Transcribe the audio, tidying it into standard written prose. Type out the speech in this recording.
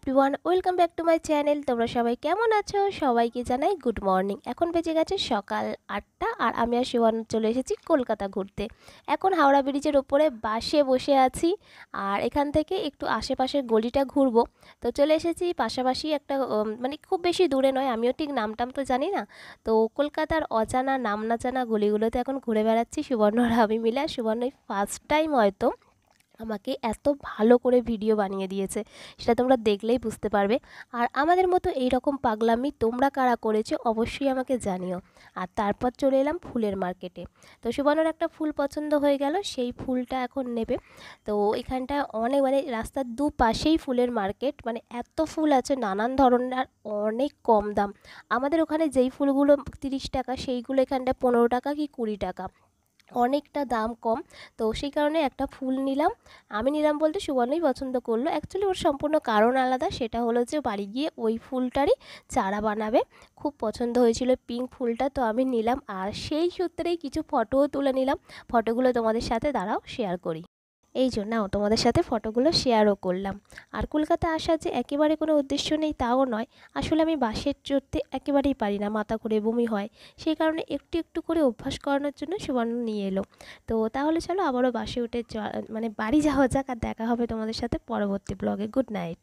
Everyone, welcome back to my channel. তোমরা সবাই কেমন আছো? সবাইকে জানাই গুড মর্নিং। এখন বেজে গেছে সকাল 8টা আর আমি আর শিবান চলে এসেছি কলকাতা ঘুরতে। এখন হাওড়া ব্রিজের ওপরে বাসে বসে আছি আর এখান থেকে একটু আশেপাশের গলিটা ঘুরবো। তো চলে এসেছি পাশাপাশি একটা মানে খুব বেশি দূরে নয়, আমিও ঠিক নামটাম তো জানি না। তো কলকাতার অজানা নাম না জানা গলিগুলোতে এখন ঘুরে বেড়াচ্ছি সুবর্ণ আর আমি মিলে। আর সুবর্ণ ফার্স্ট টাইম হয়তো আমাকে এত ভালো করে ভিডিও বানিয়ে দিয়েছে, সেটা তোমরা দেখলেই বুঝতে পারবে। আর আমাদের মতো এই রকম পাগলামি তোমরা কারা করেছো অবশ্যই আমাকে জানিও। আর তারপর চলে এলাম ফুলের মার্কেটে। তো সুবর্ণর একটা ফুল পছন্দ হয়ে গেল, সেই ফুলটা এখন নেবে। তো এখানটায় অনেক মানে রাস্তার দুপাশেই ফুলের মার্কেট, মানে এত ফুল আছে নানান ধরনের আর অনেক কম দাম। আমাদের ওখানে যেই ফুলগুলো 30 টাকা সেইগুলো এখানটায় 15 টাকা কি 20 টাকা, অনেকটা দাম কম। তো সেই কারণে একটা ফুল নিলাম। আমি নিলাম বলতে সুবর্ণই পছন্দ করলো। অ্যাকচুয়ালি ওর সম্পূর্ণ কারণ আলাদা, সেটা হলো যে বাড়ি গিয়ে ওই ফুলটারই চারা বানাবে। খুব পছন্দ হয়েছিল পিঙ্ক ফুলটা, তো আমি নিলাম আর সেই সূত্রেই কিছু ফটোও তুলে নিলাম। ফটোগুলো তোমাদের সাথে দাঁড়াও শেয়ার করি। এই জন্য তোমাদের সাথে ফটোগুলো শেয়ারও করলাম। আর কলকাতা আসার যে একেবারে কোনো উদ্দেশ্য নেই তাও নয়, আসলে আমি বাসে চড়তে একেবারেই পারি না, মাথা ঘুরে বমি হয়। সেই কারণে একটু একটু করে অভ্যাস করানোর জন্য সুবর্ণ নিয়ে এলো। তো তাহলে চলো আবারও বাসে উঠে মানে বাড়ি যাওয়া যাক, আর দেখা হবে তোমাদের সাথে পরবর্তী ব্লগে। Good night.